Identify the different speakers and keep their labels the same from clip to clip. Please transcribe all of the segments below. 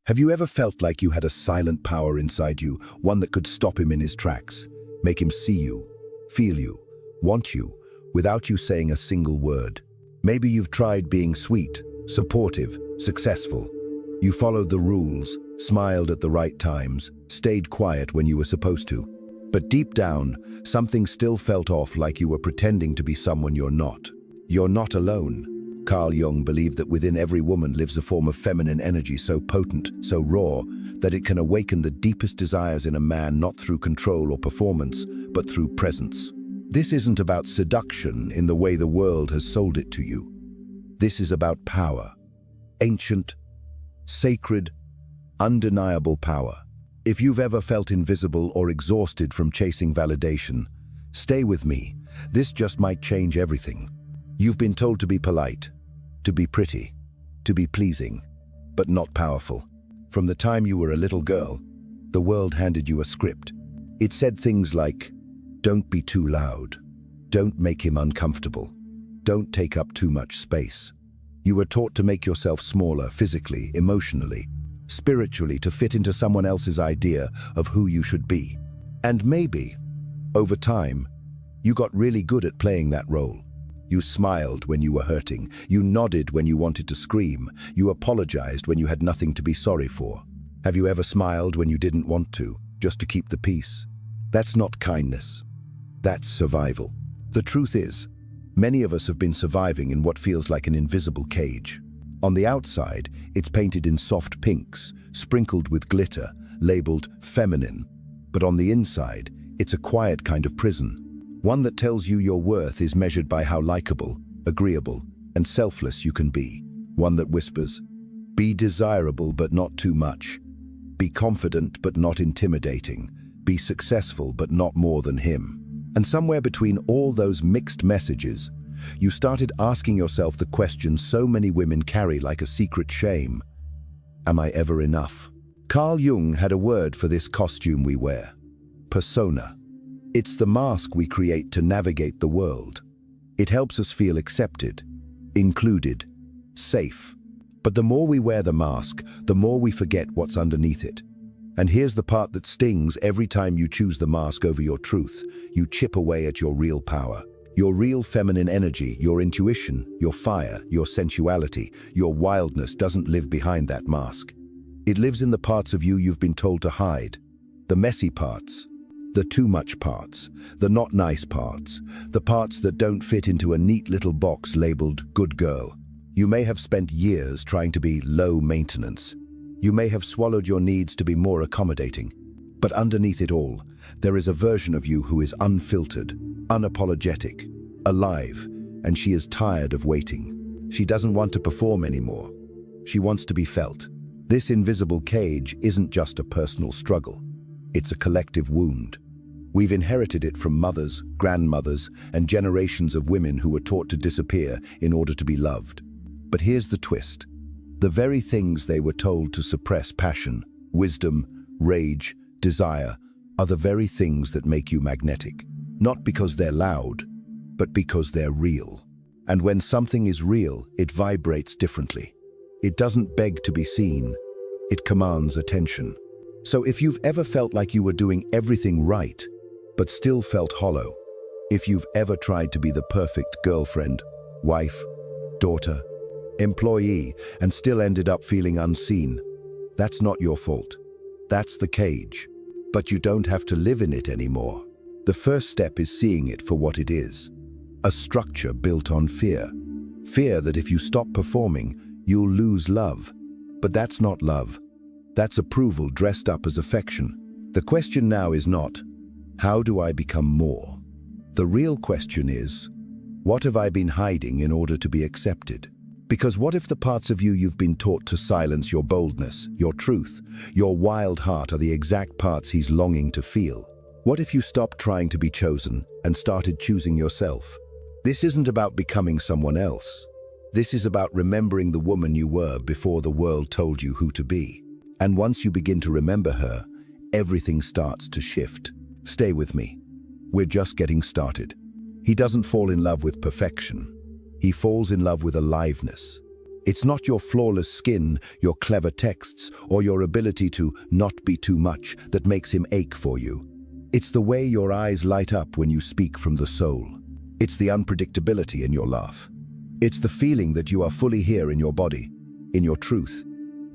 Speaker 1: Have you ever felt like you had a silent power inside you, one that could stop him in his tracks, make him see you, feel you, want you, without you saying a single word? Maybe you've tried being sweet, supportive, successful. You followed the rules, smiled at the right times, stayed quiet when you were supposed to. But deep down, something still felt off, like you were pretending to be someone you're not. You're not alone. Carl Jung believed that within every woman lives a form of feminine energy so potent, so raw, that it can awaken the deepest desires in a man, not through control or performance, but through presence. This isn't about seduction in the way the world has sold it to you. This is about power. Ancient, sacred, undeniable power. If you've ever felt invisible or exhausted from chasing validation, stay with me. This just might change everything. You've been told to be polite, to be pretty, to be pleasing, but not powerful. From the time you were a little girl, the world handed you a script. It said things like, don't be too loud, don't make him uncomfortable, don't take up too much space. You were taught to make yourself smaller physically, emotionally, spiritually, to fit into someone else's idea of who you should be. And maybe, over time, you got really good at playing that role. You smiled when you were hurting, you nodded when you wanted to scream, you apologized when you had nothing to be sorry for. Have you ever smiled when you didn't want to, just to keep the peace? That's not kindness. That's survival. The truth is, many of us have been surviving in what feels like an invisible cage. On the outside, it's painted in soft pinks, sprinkled with glitter, labeled feminine. But on the inside, it's a quiet kind of prison. One that tells you your worth is measured by how likable, agreeable, and selfless you can be. One that whispers, be desirable but not too much. Be confident but not intimidating. Be successful but not more than him. And somewhere between all those mixed messages, you started asking yourself the question so many women carry like a secret shame. Am I ever enough? Carl Jung had a word for this costume we wear. Persona. It's the mask we create to navigate the world. It helps us feel accepted, included, safe. But the more we wear the mask, the more we forget what's underneath it. And here's the part that stings: every time you choose the mask over your truth, you chip away at your real power. Your real feminine energy, your intuition, your fire, your sensuality, your wildness doesn't live behind that mask. It lives in the parts of you you've been told to hide. The messy parts. The too much parts, the not nice parts, the parts that don't fit into a neat little box labeled good girl. You may have spent years trying to be low maintenance. You may have swallowed your needs to be more accommodating. But underneath it all, there is a version of you who is unfiltered, unapologetic, alive, and she is tired of waiting. She doesn't want to perform anymore. She wants to be felt. This invisible cage isn't just a personal struggle. It's a collective wound. We've inherited it from mothers, grandmothers, and generations of women who were taught to disappear in order to be loved. But here's the twist. The very things they were told to suppress: passion, wisdom, rage, desire, are the very things that make you magnetic. Not because they're loud, but because they're real. And when something is real, it vibrates differently. It doesn't beg to be seen. It commands attention. So if you've ever felt like you were doing everything right, but still felt hollow, if you've ever tried to be the perfect girlfriend, wife, daughter, employee, and still ended up feeling unseen, that's not your fault. That's the cage. But you don't have to live in it anymore. The first step is seeing it for what it is. A structure built on fear. Fear that if you stop performing, you'll lose love. But that's not love. That's approval dressed up as affection. The question now is not, how do I become more? The real question is, what have I been hiding in order to be accepted? Because what if the parts of you you've been taught to silence, your boldness, your truth, your wild heart, are the exact parts he's longing to feel? What if you stopped trying to be chosen and started choosing yourself? This isn't about becoming someone else. This is about remembering the woman you were before the world told you who to be. And once you begin to remember her, everything starts to shift. Stay with me. We're just getting started. He doesn't fall in love with perfection. He falls in love with aliveness. It's not your flawless skin, your clever texts, or your ability to not be too much that makes him ache for you. It's the way your eyes light up when you speak from the soul. It's the unpredictability in your laugh. It's the feeling that you are fully here in your body, in your truth,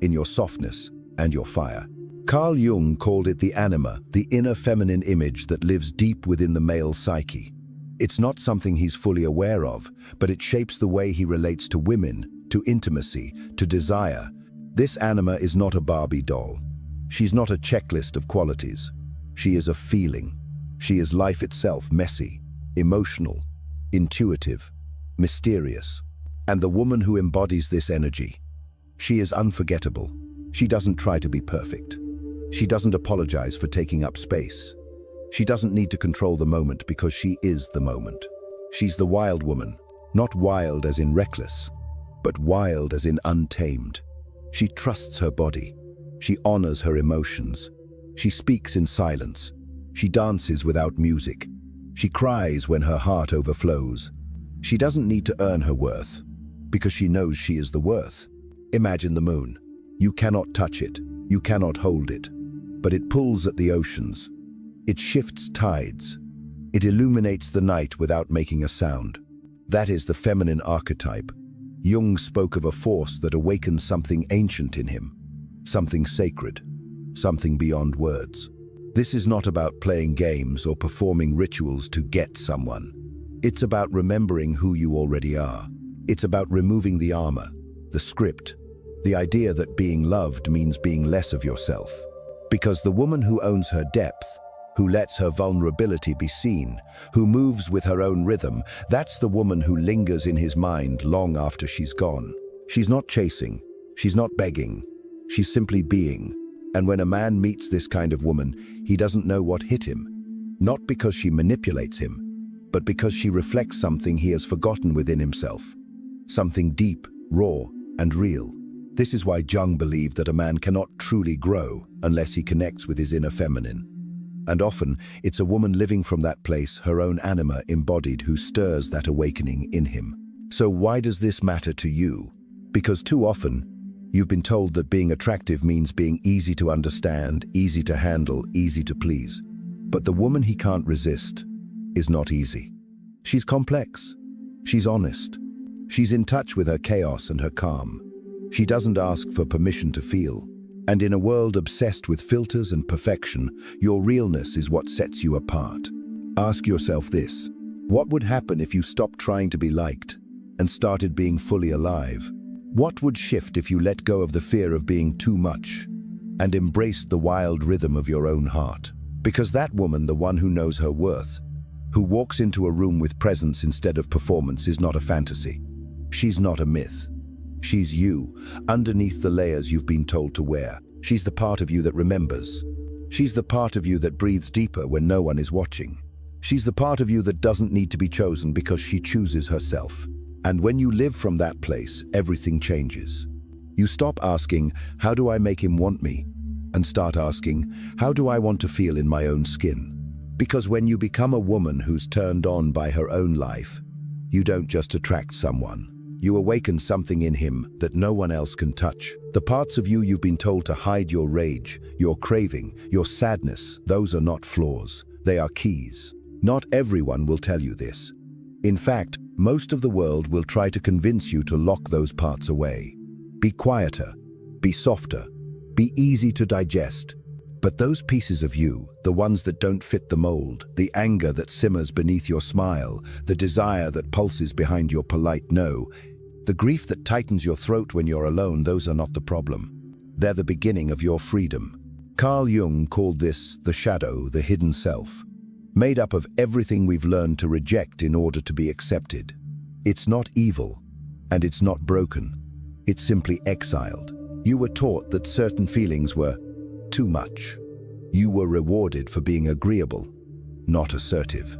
Speaker 1: in your softness, and your fire. Carl Jung called it the anima, the inner feminine image that lives deep within the male psyche. It's not something he's fully aware of, but it shapes the way he relates to women, to intimacy, to desire. This anima is not a Barbie doll. She's not a checklist of qualities. She is a feeling. She is life itself, messy, emotional, intuitive, mysterious. And the woman who embodies this energy, she is unforgettable. She doesn't try to be perfect. She doesn't apologize for taking up space. She doesn't need to control the moment because she is the moment. She's the wild woman, not wild as in reckless, but wild as in untamed. She trusts her body. She honors her emotions. She speaks in silence. She dances without music. She cries when her heart overflows. She doesn't need to earn her worth, because she knows she is the worth. Imagine the moon. You cannot touch it. You cannot hold it. But it pulls at the oceans. It shifts tides. It illuminates the night without making a sound. That is the feminine archetype. Jung spoke of a force that awakens something ancient in him, something sacred, something beyond words. This is not about playing games or performing rituals to get someone. It's about remembering who you already are. It's about removing the armor, the script, the idea that being loved means being less of yourself. Because the woman who owns her depth, who lets her vulnerability be seen, who moves with her own rhythm, that's the woman who lingers in his mind long after she's gone. She's not chasing, she's not begging, she's simply being. And when a man meets this kind of woman, he doesn't know what hit him. Not because she manipulates him, but because she reflects something he has forgotten within himself. Something deep, raw, and real. This is why Jung believed that a man cannot truly grow unless he connects with his inner feminine. And often, it's a woman living from that place, her own anima embodied, who stirs that awakening in him. So why does this matter to you? Because too often, you've been told that being attractive means being easy to understand, easy to handle, easy to please. But the woman he can't resist is not easy. She's complex. She's honest. She's in touch with her chaos and her calm. She doesn't ask for permission to feel. And in a world obsessed with filters and perfection, your realness is what sets you apart. Ask yourself this: what would happen if you stopped trying to be liked and started being fully alive? What would shift if you let go of the fear of being too much and embraced the wild rhythm of your own heart? Because that woman, the one who knows her worth, who walks into a room with presence instead of performance, is not a fantasy. She's not a myth. She's you, underneath the layers you've been told to wear. She's the part of you that remembers. She's the part of you that breathes deeper when no one is watching. She's the part of you that doesn't need to be chosen because she chooses herself. And when you live from that place, everything changes. You stop asking, how do I make him want me? And start asking, how do I want to feel in my own skin? Because when you become a woman who's turned on by her own life, you don't just attract someone. You awaken something in him that no one else can touch. The parts of you you've been told to hide, your rage, your craving, your sadness, those are not flaws. They are keys. Not everyone will tell you this. In fact, most of the world will try to convince you to lock those parts away. Be quieter, be softer, be easy to digest. But those pieces of you, the ones that don't fit the mold, the anger that simmers beneath your smile, the desire that pulses behind your polite no, the grief that tightens your throat when you're alone, those are not the problem. They're the beginning of your freedom. Carl Jung called this the shadow, the hidden self, made up of everything we've learned to reject in order to be accepted. It's not evil, and it's not broken. It's simply exiled. You were taught that certain feelings were too much. You were rewarded for being agreeable, not assertive.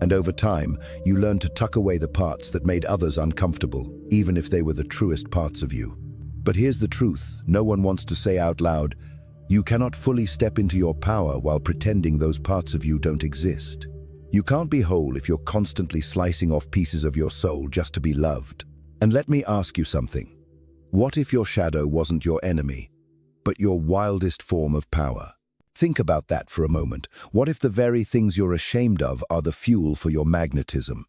Speaker 1: And over time, you learned to tuck away the parts that made others uncomfortable, even if they were the truest parts of you. But here's the truth: no one wants to say out loud, you cannot fully step into your power while pretending those parts of you don't exist. You can't be whole if you're constantly slicing off pieces of your soul just to be loved. And let me ask you something. What if your shadow wasn't your enemy, but your wildest form of power? Think about that for a moment. What if the very things you're ashamed of are the fuel for your magnetism?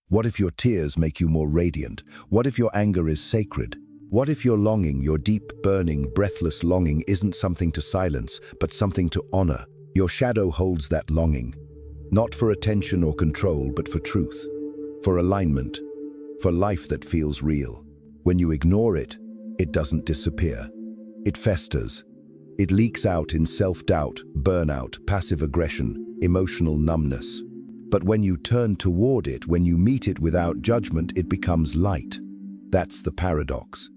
Speaker 1: What if your tears make you more radiant? What if your anger is sacred? What if your longing, your deep, burning, breathless longing isn't something to silence, but something to honor? Your shadow holds that longing, not for attention or control, but for truth, for alignment, for life that feels real. When you ignore it, it doesn't disappear. It festers. It leaks out in self-doubt, burnout, passive aggression, emotional numbness. But when you turn toward it, when you meet it without judgment, it becomes light. That's the paradox.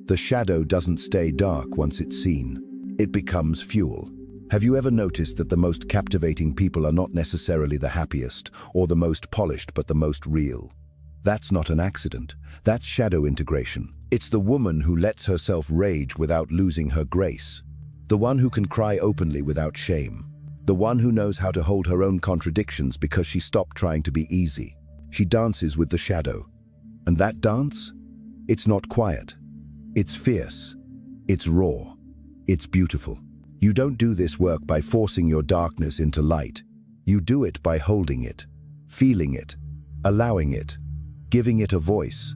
Speaker 1: The shadow doesn't stay dark once it's seen. It becomes fuel. Have you ever noticed that the most captivating people are not necessarily the happiest or the most polished, but the most real? That's not an accident. That's shadow integration. It's the woman who lets herself rage without losing her grace. The one who can cry openly without shame. The one who knows how to hold her own contradictions because she stopped trying to be easy. She dances with the shadow. And that dance? It's not quiet. It's fierce. It's raw. It's beautiful. You don't do this work by forcing your darkness into light. You do it by holding it, feeling it, allowing it, giving it a voice.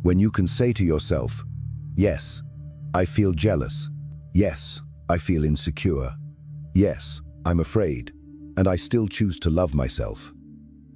Speaker 1: When you can say to yourself, yes, I feel jealous. Yes, I feel insecure. Yes, I'm afraid, and I still choose to love myself.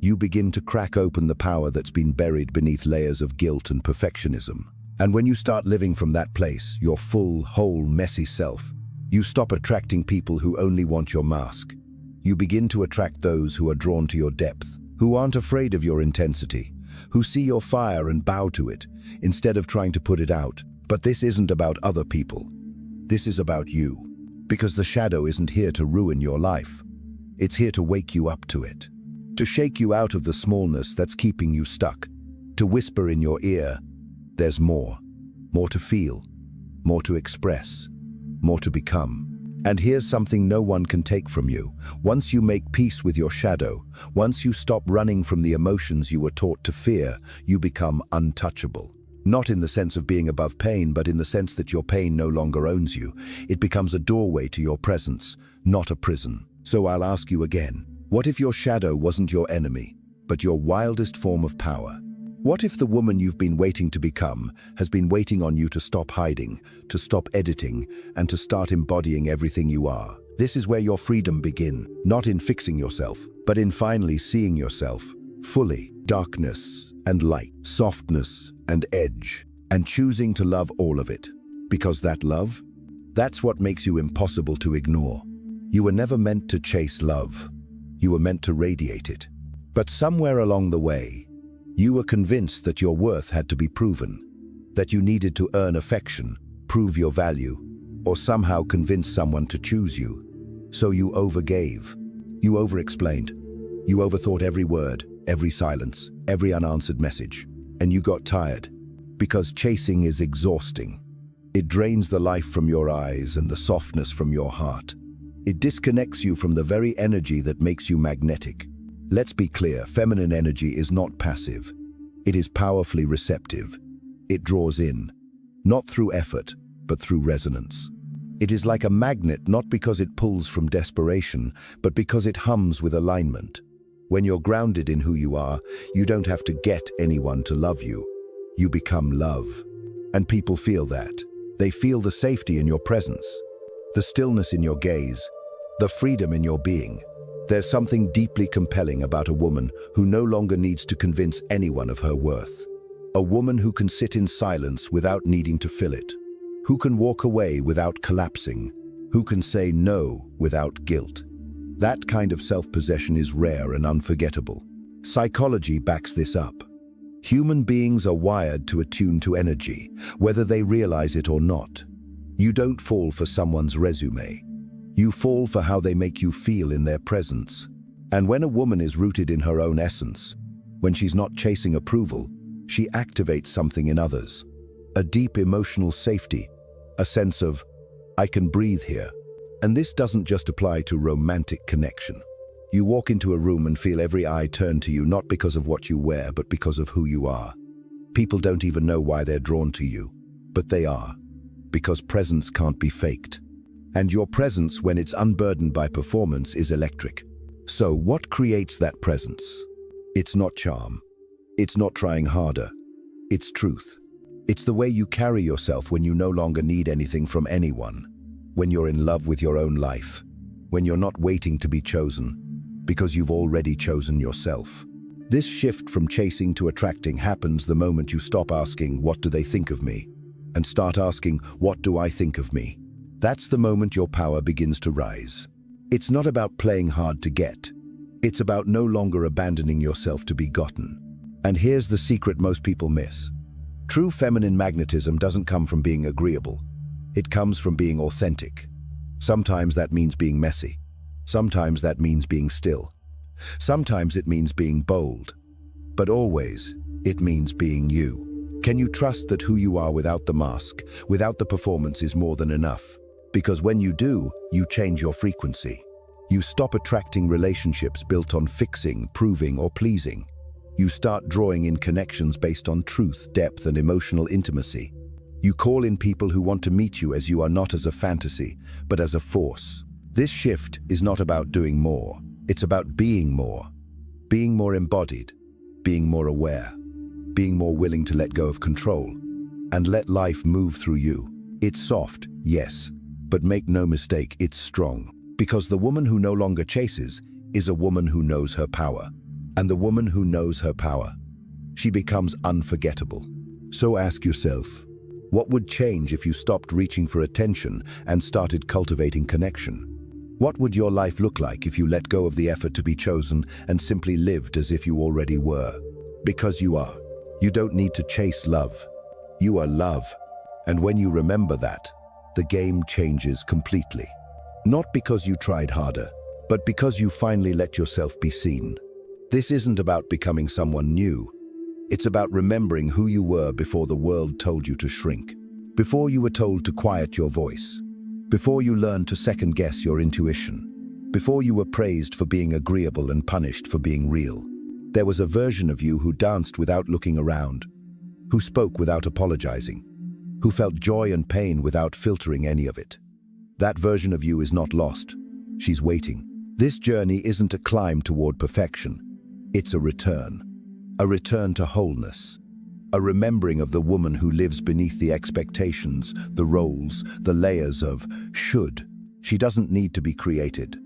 Speaker 1: You begin to crack open the power that's been buried beneath layers of guilt and perfectionism. And when you start living from that place, your full, whole, messy self, you stop attracting people who only want your mask. You begin to attract those who are drawn to your depth, who aren't afraid of your intensity, who see your fire and bow to it, instead of trying to put it out. But this isn't about other people. This is about you. Because the shadow isn't here to ruin your life. It's here to wake you up to it. To shake you out of the smallness that's keeping you stuck. To whisper in your ear, there's more. More to feel. More to express. More to become. And here's something no one can take from you. Once you make peace with your shadow, once you stop running from the emotions you were taught to fear, you become untouchable. Not in the sense of being above pain, but in the sense that your pain no longer owns you. It becomes a doorway to your presence, not a prison. So I'll ask you again, what if your shadow wasn't your enemy, but your wildest form of power? What if the woman you've been waiting to become has been waiting on you to stop hiding, to stop editing, and to start embodying everything you are? This is where your freedom begins, not in fixing yourself, but in finally seeing yourself fully. Darkness and light, softness and edge, and choosing to love all of it. Because that love, that's what makes you impossible to ignore. You were never meant to chase love. You were meant to radiate it. But somewhere along the way, you were convinced that your worth had to be proven, that you needed to earn affection, prove your value, or somehow convince someone to choose you. So you overgave. You over-explained. You overthought every word, every silence, every unanswered message. And you got tired, because chasing is exhausting. It drains the life from your eyes and the softness from your heart. It disconnects you from the very energy that makes you magnetic. Let's be clear, feminine energy is not passive. It is powerfully receptive. It draws in, not through effort, but through resonance. It is like a magnet, not because it pulls from desperation, but because it hums with alignment. When you're grounded in who you are, you don't have to get anyone to love you. You become love. And people feel that. They feel the safety in your presence, the stillness in your gaze, the freedom in your being. There's something deeply compelling about a woman who no longer needs to convince anyone of her worth. A woman who can sit in silence without needing to fill it. Who can walk away without collapsing. Who can say no without guilt. That kind of self-possession is rare and unforgettable. Psychology backs this up. Human beings are wired to attune to energy, whether they realize it or not. You don't fall for someone's resume. You fall for how they make you feel in their presence. And when a woman is rooted in her own essence, when she's not chasing approval, she activates something in others. A deep emotional safety, a sense of, I can breathe here. And this doesn't just apply to romantic connection. You walk into a room and feel every eye turn to you, not because of what you wear, but because of who you are. People don't even know why they're drawn to you. But they are, because presence can't be faked. And your presence, when it's unburdened by performance, is electric. So what creates that presence? It's not charm. It's not trying harder. It's truth. It's the way you carry yourself when you no longer need anything from anyone, when you're in love with your own life, when you're not waiting to be chosen, because you've already chosen yourself. This shift from chasing to attracting happens the moment you stop asking, "What do they think of me?" and start asking, "What do I think of me?" That's the moment your power begins to rise. It's not about playing hard to get. It's about no longer abandoning yourself to be gotten. And here's the secret most people miss. True feminine magnetism doesn't come from being agreeable. It comes from being authentic. Sometimes that means being messy. Sometimes that means being still. Sometimes it means being bold. But always, it means being you. Can you trust that who you are without the mask, without the performance, is more than enough? Because when you do, you change your frequency. You stop attracting relationships built on fixing, proving, or pleasing. You start drawing in connections based on truth, depth, and emotional intimacy. You call in people who want to meet you as you are, not as a fantasy, but as a force. This shift is not about doing more. It's about being more. Being more embodied, being more aware, being more willing to let go of control, and let life move through you. It's soft, yes, but make no mistake, it's strong. Because the woman who no longer chases is a woman who knows her power. And the woman who knows her power, she becomes unforgettable. So ask yourself, what would change if you stopped reaching for attention and started cultivating connection? What would your life look like if you let go of the effort to be chosen and simply lived as if you already were? Because you are. You don't need to chase love. You are love. And when you remember that, the game changes completely. Not because you tried harder, but because you finally let yourself be seen. This isn't about becoming someone new. It's about remembering who you were before the world told you to shrink. Before you were told to quiet your voice. Before you learned to second-guess your intuition. Before you were praised for being agreeable and punished for being real. There was a version of you who danced without looking around, who spoke without apologizing, who felt joy and pain without filtering any of it. That version of you is not lost. She's waiting. This journey isn't a climb toward perfection. It's a return to wholeness, a remembering of the woman who lives beneath the expectations, the roles, the layers of should. She doesn't need to be created.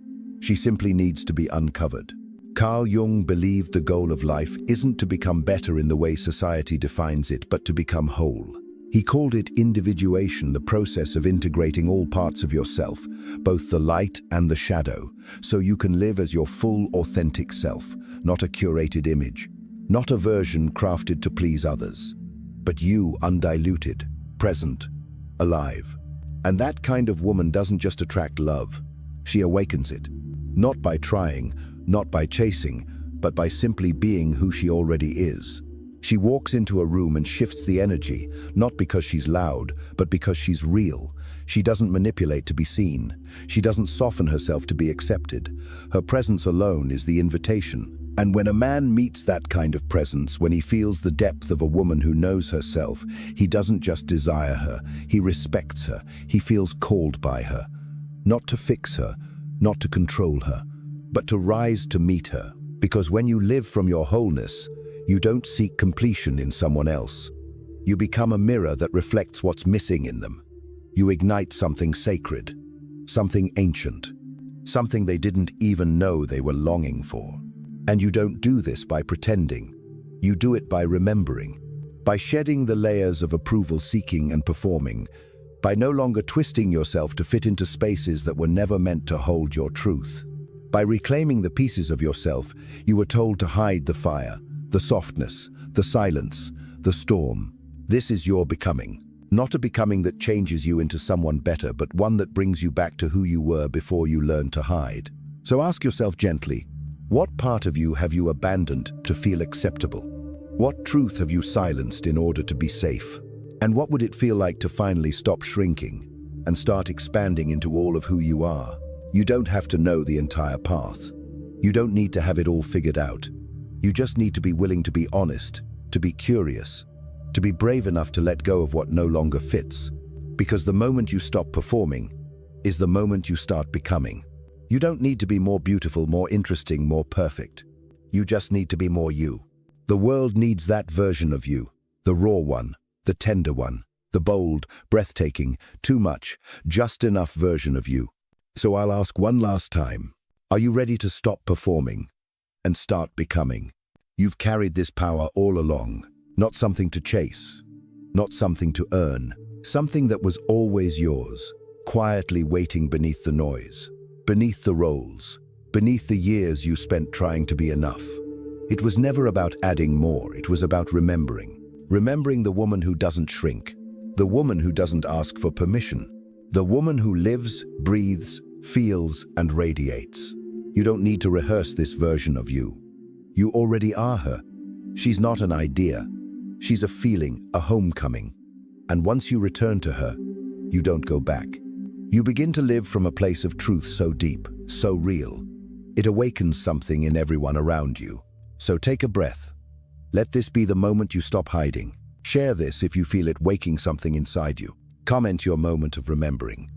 Speaker 1: She simply needs to be uncovered. Carl Jung believed the goal of life isn't to become better in the way society defines it, but to become whole. He called it individuation, the process of integrating all parts of yourself, both the light and the shadow, so you can live as your full, authentic self, not a curated image, not a version crafted to please others, but you, undiluted, present, alive. And that kind of woman doesn't just attract love, she awakens it, not by trying, not by chasing, but by simply being who she already is. She walks into a room and shifts the energy, not because she's loud, but because she's real. She doesn't manipulate to be seen. She doesn't soften herself to be accepted. Her presence alone is the invitation. And when a man meets that kind of presence, when he feels the depth of a woman who knows herself, he doesn't just desire her, he respects her. He feels called by her. Not to fix her, not to control her, but to rise to meet her. Because when you live from your wholeness, you don't seek completion in someone else. You become a mirror that reflects what's missing in them. You ignite something sacred, something ancient, something they didn't even know they were longing for. And you don't do this by pretending. You do it by remembering, by shedding the layers of approval seeking and performing, by no longer twisting yourself to fit into spaces that were never meant to hold your truth. By reclaiming the pieces of yourself you were told to hide: the fire, the softness, the silence, the storm. This is your becoming. Not a becoming that changes you into someone better, but one that brings you back to who you were before you learned to hide. So ask yourself gently, what part of you have you abandoned to feel acceptable? What truth have you silenced in order to be safe? And what would it feel like to finally stop shrinking and start expanding into all of who you are? You don't have to know the entire path. You don't need to have it all figured out. You just need to be willing to be honest, to be curious, To be brave enough to let go of what no longer fits. Because the moment you stop performing is the moment you start becoming. You don't need to be more beautiful, more interesting, more perfect. You just need to be more you. The world needs that version of you. The raw one, the tender one, the bold, breathtaking, too much, just enough version of you. So I'll ask one last time, are you ready to stop performing and start becoming? You've carried this power all along, not something to chase, not something to earn, something that was always yours, quietly waiting beneath the noise, beneath the roles, beneath the years you spent trying to be enough. It was never about adding more, it was about remembering. Remembering the woman who doesn't shrink, the woman who doesn't ask for permission, the woman who lives, breathes, feels, and radiates. You don't need to rehearse this version of you. You already are her. She's not an idea. She's a feeling, a homecoming. And once you return to her, you don't go back. You begin to live from a place of truth so deep, so real. It awakens something in everyone around you. So take a breath. Let this be the moment you stop hiding. Share this if you feel it waking something inside you. Comment your moment of remembering.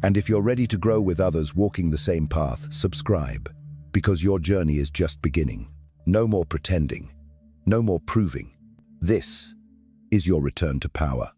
Speaker 1: And if you're ready to grow with others walking the same path, subscribe. Because your journey is just beginning. No more pretending. No more proving. This is your return to power.